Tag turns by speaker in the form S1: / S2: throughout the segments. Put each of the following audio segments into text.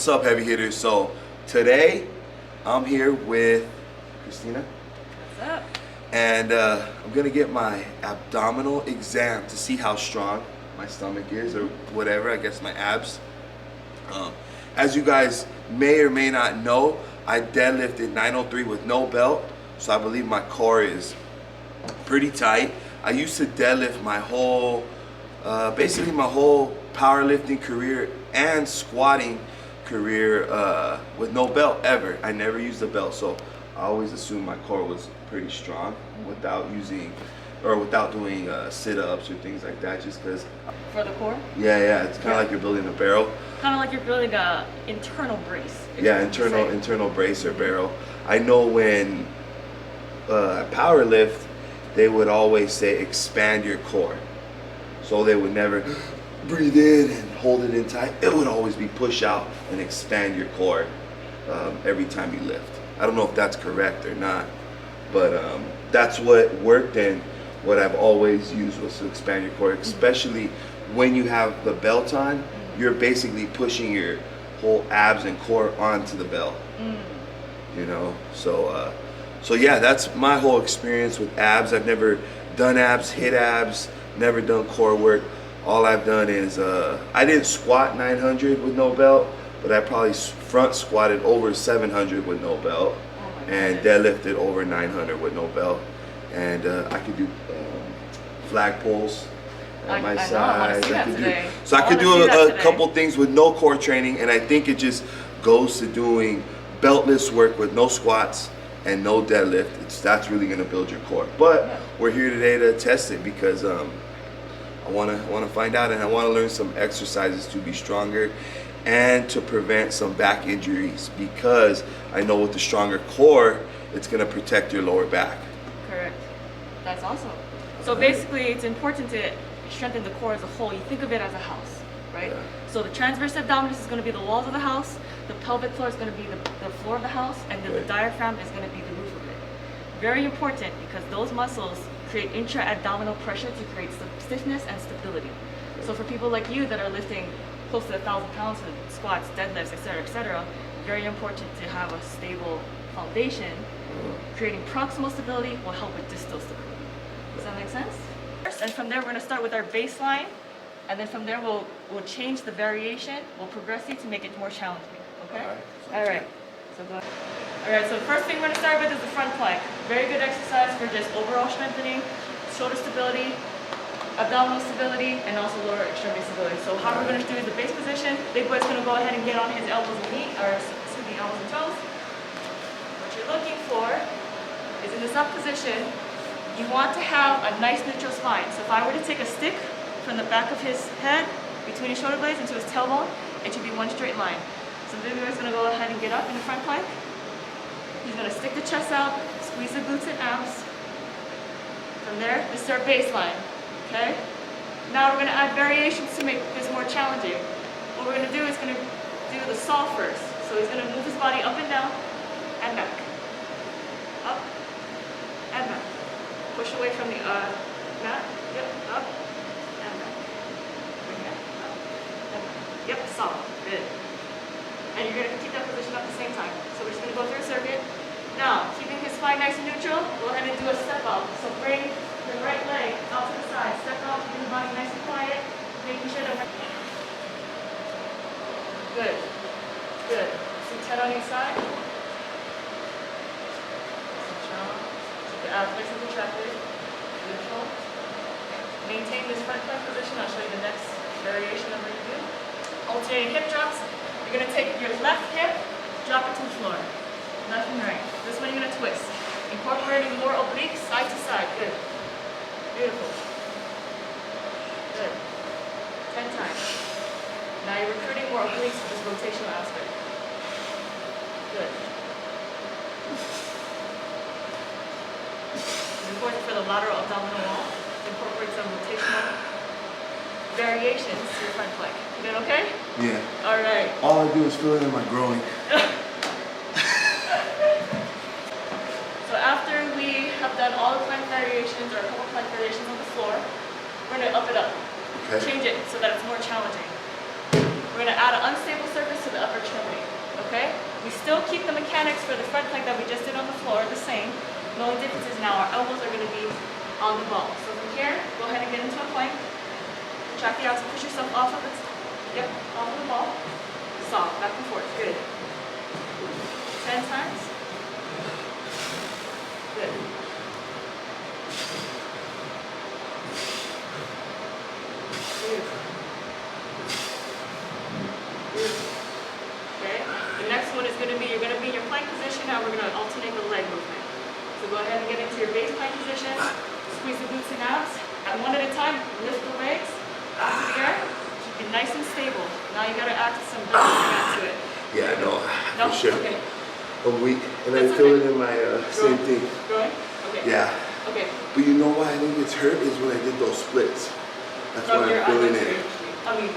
S1: What's up, heavy hitters? So today I'm here with Christina.
S2: What's up?
S1: And I'm gonna get my abdominal exam to see how strong my stomach is, or whatever, I guess my abs. As you guys may or may not know, I deadlifted 903 with no belt, so I believe my core is pretty tight. I used to deadlift my whole, basically my whole powerlifting career and squatting career with no belt ever. I never used a belt, so I always assumed my core was pretty strong without using or without doing sit-ups or things like that, just because.
S2: For the core?
S1: Yeah, it's kind of like you're building a barrel.
S2: Kind of like you're building a internal brace.
S1: Yeah, internal brace or barrel. I know when at power lift, they would always say expand your core. So they would never breathe in and hold it in tight. It would always be push out and expand your core every time you lift. I don't know if that's correct or not, but that's what worked, and what I've always used was to expand your core, especially when you have the belt on. You're basically pushing your whole abs and core onto the belt. You know, so yeah, that's my whole experience with abs. I've never done abs, hit abs, never done core work. All I've done is I didn't squat 900 with no belt, but I probably front squatted over 700 with no belt, and deadlifted over 900 with no belt. And I could do flag pulls at my side. I could do a couple things with no core training, and I think it just goes to doing beltless work with no squats and no deadlift. That's really gonna build your core. But we're here today to test it because I want to find out, and I want to learn some exercises to be stronger and to prevent some back injuries, because I know with the stronger core, it's going to protect your lower back.
S2: Correct. That's awesome. So basically, it's important to strengthen the core as a whole. You think of it as a house, right? Yeah. So the transverse abdominis is going to be the walls of the house, the pelvic floor is going to be the floor of the house, and then the diaphragm is going to be the roof of it. Very important, because those muscles create intra-abdominal pressure to create stiffness and stability. So for people like you that are lifting close to 1,000 pounds with squats, deadlifts, etc., very important to have a stable foundation. Creating proximal stability will help with distal stability. Does that make sense? And from there, we're going to start with our baseline, and then from there, we'll change the variation. We'll progress it to make it more challenging. Okay? All right. So go ahead. All right, so the first thing we're going to start with is the front plank. Very good exercise for just overall strengthening, shoulder stability, abdominal stability, and also lower extremity stability. So how we're going to do is the base position. Big boy's going to go ahead and get on his elbows and knees, or excuse me, elbows and toes. What you're looking for is in this up position, you want to have a nice neutral spine. So if I were to take a stick from the back of his head, between his shoulder blades into his tailbone, it should be one straight line. So the big boy's going to go ahead and get up in the front plank. He's going to stick the chest out, squeeze the glutes and abs. From there, this is our baseline, okay? Now we're going to add variations to make this more challenging. What we're going to do is going to do the saw first. So he's going to move his body up and down and back. Up and back. Push away from the mat. Yep, up and back. Bring it up and back. Yep, saw. Good. And you're going to keep that position up at the same time. So we're just going to go through a circuit. Now, keeping his spine nice and neutral, go ahead and do a step up. So bring the right leg out to the side. Step out, keeping the body nice and quiet, making sure that we're... Good. Good. So 10 on each side. Keep the abs nice and contracted. Beautiful. Maintain this front plank position. I'll show you the next variation of what you do. Alternating hip drops. You're going to take your left hip, drop it to the floor. Left and right. This one you're going to twist. Incorporating more obliques side to side. Good. Beautiful. Good. 10 times. Now you're recruiting more obliques for this rotational aspect. Good. It's important for the lateral abdominal wall to incorporate some rotational variations to your front plank. You doing okay?
S1: Yeah.
S2: All right.
S1: All I do is feel it in my groin.
S2: So after we have done all the plank variations, or a couple plank variations on the floor, we're going to up it up. Okay. Change it so that it's more challenging. We're going to add an unstable surface to the upper extremity. still keep the mechanics for the front plank that we just did on the floor the same. The only difference is now our elbows are going to be on the ball. So from here, go ahead and get into a plank. Track the abs, push yourself off of it. Yep, off of the ball. Soft, back and forth. Good. 10 times. Good. Beautiful. Beautiful. Okay. The next one is going to be, you're going to be in your plank position. Now we're going to alternate the leg movement. So go ahead and get into your base plank position. Squeeze the glutes and abs. And one at a time, lift the legs up to the air. Keep it nice and stable. Now you got to add some breathing to it.
S1: Yeah, no,
S2: No?
S1: for sure.
S2: Okay.
S1: I'm weak, and
S2: That's
S1: I feel
S2: okay.
S1: it in my same thing.
S2: Growing? Okay.
S1: Yeah.
S2: Okay.
S1: But you know why I think it's hurt is when I did those splits. That's
S2: From
S1: why
S2: your
S1: I'm feeling
S2: other
S1: it.
S2: I mean,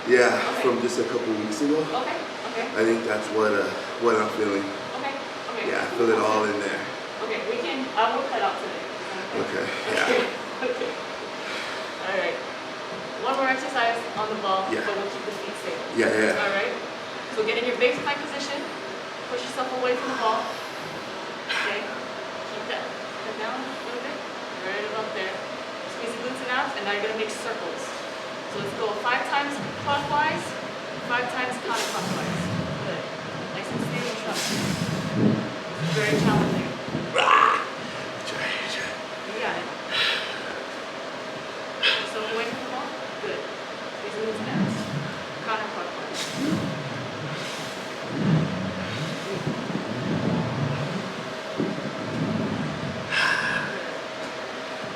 S1: Yeah,
S2: Okay.
S1: from just a couple weeks ago.
S2: Okay. Okay.
S1: I think that's what I'm feeling.
S2: Okay. Okay.
S1: Yeah, I feel it all in there.
S2: Okay, we can, I will cut out today.
S1: Okay,
S2: Okay.
S1: yeah.
S2: Okay. All right. One more exercise on the ball,
S1: Yeah.
S2: but we'll keep the feet stable.
S1: Yeah, yeah.
S2: All right. So get in your base plank position. Push yourself away from the ball. Okay. Keep that. Head down a little bit. Right about there. Squeeze the glutes and abs, and now you're gonna make circles. So let's go 5 times clockwise, 5 times counterclockwise. Good. Nice and stable stuff. Very challenging.
S1: Try.
S2: You got it. Push yourself away from the ball. Good. Squeeze the glutes and abs. Counterclockwise.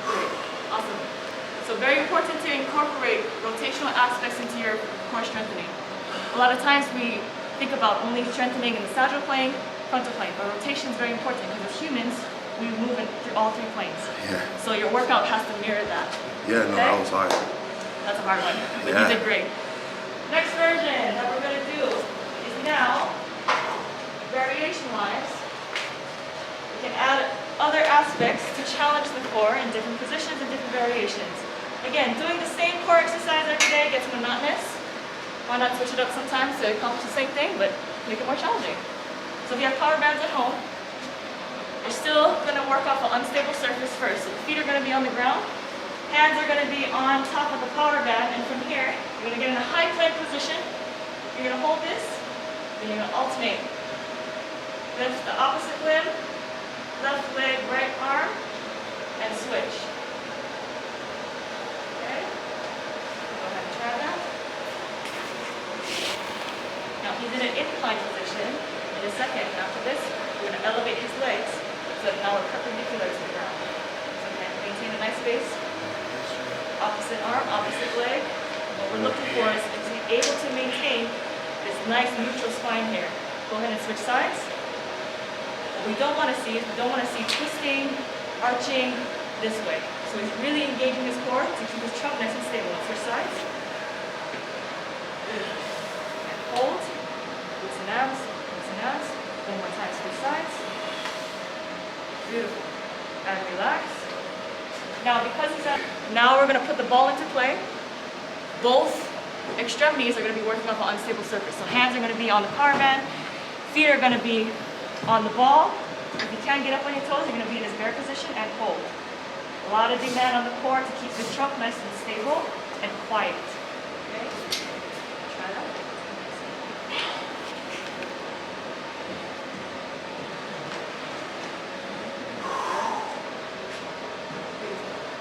S2: Great. Awesome. So very important to incorporate rotational aspects into your core strengthening. A lot of times we think about only strengthening in the sagittal plane, frontal plane, but rotation is very important because as humans, we move through all 3 planes.
S1: Yeah.
S2: So your workout has to mirror that.
S1: Yeah, no,
S2: Okay?
S1: that was hard.
S2: That's a hard one, but
S1: Yeah.
S2: you did great. Next version that we're going to do is now, variation-wise, we can add other aspects to challenge the core in different positions and different variations. Again, doing the same core exercise every day gets monotonous. Why not switch it up sometimes to accomplish the same thing, but make it more challenging? So if you have power bands at home, you're still going to work off an unstable surface first. So the feet are going to be on the ground. Hands are going to be on top of the power band, and from here, you're going to get in a high plank position. You're going to hold this, and you're going to alternate. Lift the opposite limb, left leg, right arm, and switch. Okay? Go ahead and try that. Now he's in an incline position. In a second, after this, we're going to elevate his legs so that now we're perpendicular to the ground. So again, maintain a nice space. Opposite arm, opposite leg. What we're looking for is to be able to maintain this nice neutral spine here. Go ahead and switch sides. What we don't want to see is we don't want to see twisting, arching this way. So he's really engaging his core to keep his trunk nice and stable. Let's switch sides. And hold. Glutes and abs. Glutes and abs. One more time. Switch sides. Beautiful. And relax. Now, because he's at, now we're going to put the ball into play. Both extremities are going to be working off an unstable surface. So hands are going to be on the power band, feet are going to be on the ball. If you can't get up on your toes, you're going to be in this bear position and hold. A lot of demand on the core to keep the trunk nice and stable and quiet. Okay? Try that.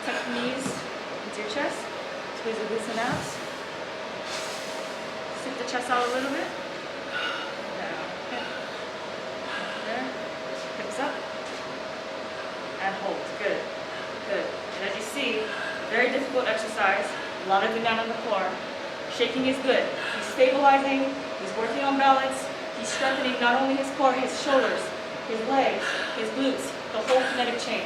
S2: Tuck the knees into your chest. Squeeze the glutes and abs. Stick the chest out a little bit. Down. Okay. There. Hips up. And hold. Good. Good. And as you see, very difficult exercise. A lot of demand on the core. Shaking is good. He's stabilizing. He's working on balance. He's strengthening not only his core, his shoulders, his legs, his glutes, the whole kinetic chain.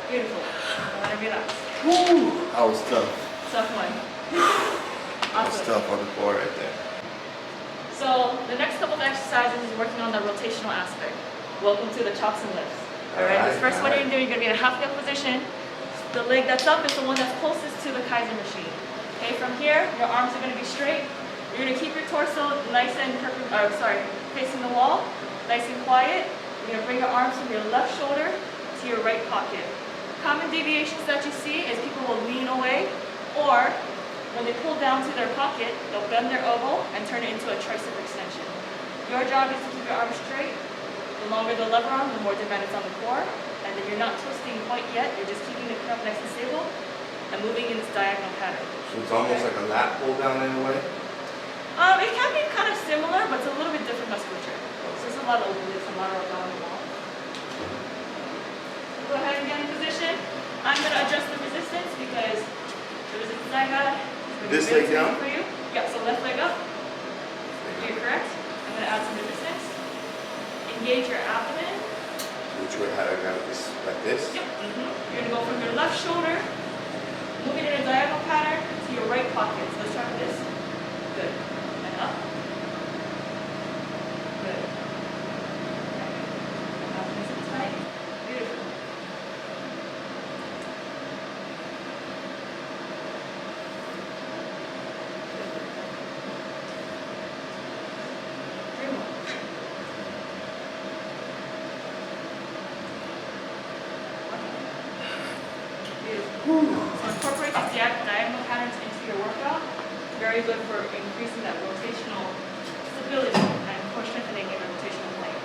S2: Beautiful. I want to relax.
S1: Woo! That was tough.
S2: Tough one.
S1: That was
S2: Awesome.
S1: tough on the floor right there.
S2: So the next couple of exercises is working on the rotational aspect. Welcome to the chops and lifts. Alright, this first one you're going to do, you're going to be in a half kneel position. The leg that's up is the one that's closest to the Kaiser machine. Okay, from here, your arms are going to be straight. You're gonna keep your torso nice and facing the wall, nice and quiet. You're gonna bring your arms from your left shoulder to your right pocket. Common deviations that you see is people will lean away, or when they pull down to their pocket, they'll bend their elbow and turn it into a tricep extension. Your job is to keep your arms straight. The longer the lever arm, the more demand it's on the core. And then you're not twisting quite yet, you're just keeping the cup nice and stable and moving in this diagonal pattern.
S1: So it's almost like a lat pull down in a way?
S2: It can be kind of similar, but it's a little bit different musculature. So it's a lot of obliques, a lot of abdominal wall. Go ahead and get in position. I'm going to adjust the resistance because the resistance I got is
S1: This leg down?
S2: for you. Yep, so left leg up. You're correct. I'm going to add some resistance. Engage your abdomen.
S1: Which way? How do I got this? Like this?
S2: Yep. You're going to go from your left shoulder, moving in a diagonal pattern to your right pocket. So let's try with this. Good. And up. Good. Nice and tight. Beautiful. Three more. So incorporate these diagonal patterns into your workout. Very good for increasing that rotational stability and core strengthening in the rotational plane.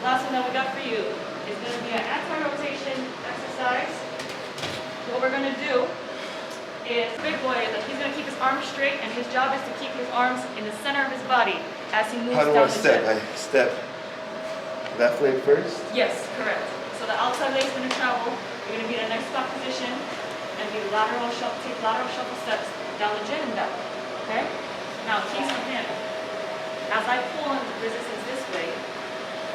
S2: Last one that we got for you is going to be an anti-rotation exercise. So what we're going to do is, big boy, he's going to keep his arms straight, and his job is to keep his arms in the center of his body as he moves
S1: How do
S2: down
S1: I
S2: the
S1: step?
S2: gym.
S1: I step left leg first?
S2: Yes, correct. So the outside leg is going to travel. You're going to be in a nice squat position and do take lateral shuffle steps down the gym and down. Okay? Now, keys for him. As I pull on the resistance this way,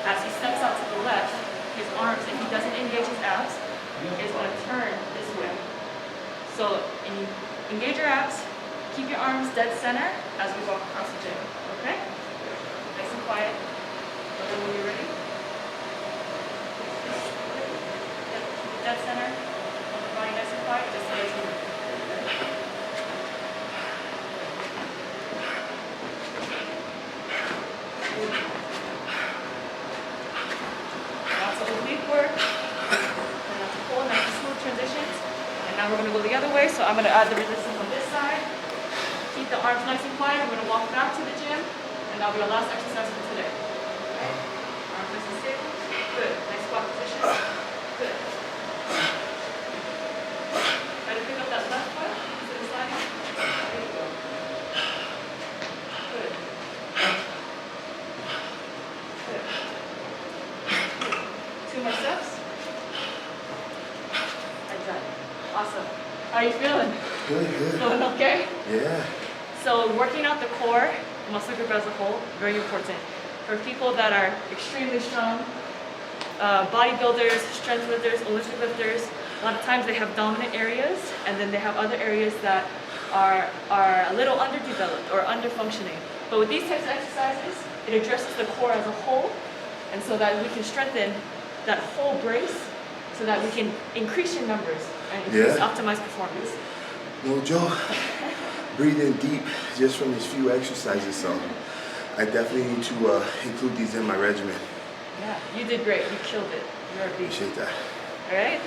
S2: as he steps out to the left, his arms, if he doesn't engage his abs, is going to turn this way. So, engage your abs, keep your arms dead center as we walk across the gym. Okay? Nice and quiet. Let me know when you're ready. Dead center, hold the body nice and quiet, just so it's moving. Lots of oblique work, and lots of pull, nice and smooth transitions. And now we're going to go the other way, so I'm going to add the resistance on this side. Keep the arms nice and quiet. We're going to walk back to the gym, and that'll be our last exercise for today. Okay? Arms nice and stable. Good. Nice squat position. Good. Try to pick up that left foot instead of sliding. There you go. Good. Good. Two more steps. I'm done. Awesome. How are you feeling?
S1: Really good.
S2: Feeling okay?
S1: Yeah.
S2: So working out the core, muscle group as a whole, very important. For people that are extremely strong, bodybuilders, strength lifters, Olympic lifters, a lot of times they have dominant areas, and then they have other areas that are a little underdeveloped or underfunctioning. But with these types of exercises, it addresses the core as a whole, and so that we can strengthen that whole brace, so that we can increase your numbers and increase optimized performance.
S1: No joke. Breathe in deep just from these few exercises, so I definitely need to include these in my regimen.
S2: Yeah, you did great. You killed it. You're a beast.
S1: Appreciate that.
S2: All right?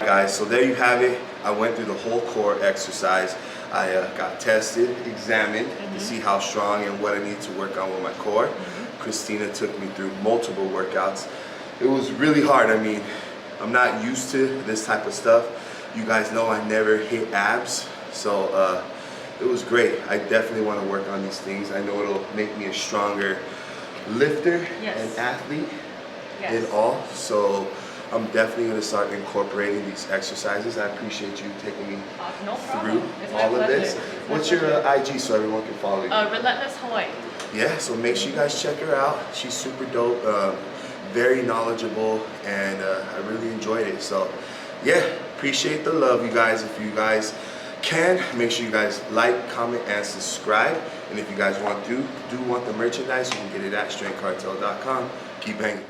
S1: Guys, so there you have it. I went through the whole core exercise. I got tested, examined to see how strong and what I need to work on with my core. Christina took me through multiple workouts. It was really hard. I mean, I'm not used to this type of stuff. You guys know I never hit abs, so it was great. I definitely want to work on these things. I know it'll make me a stronger lifter and athlete in all. So I'm definitely going to start incorporating these exercises. I appreciate you taking me through all of this. What's your IG so everyone can follow you?
S2: Relentless Hawaii.
S1: Yeah, so make sure you guys check her out. She's super dope, very knowledgeable, and I really enjoyed it. So yeah, appreciate the love, you guys. If you guys can, make sure you guys like, comment, and subscribe. And if you guys want the merchandise, you can get it at straincartel.com. Keep hanging.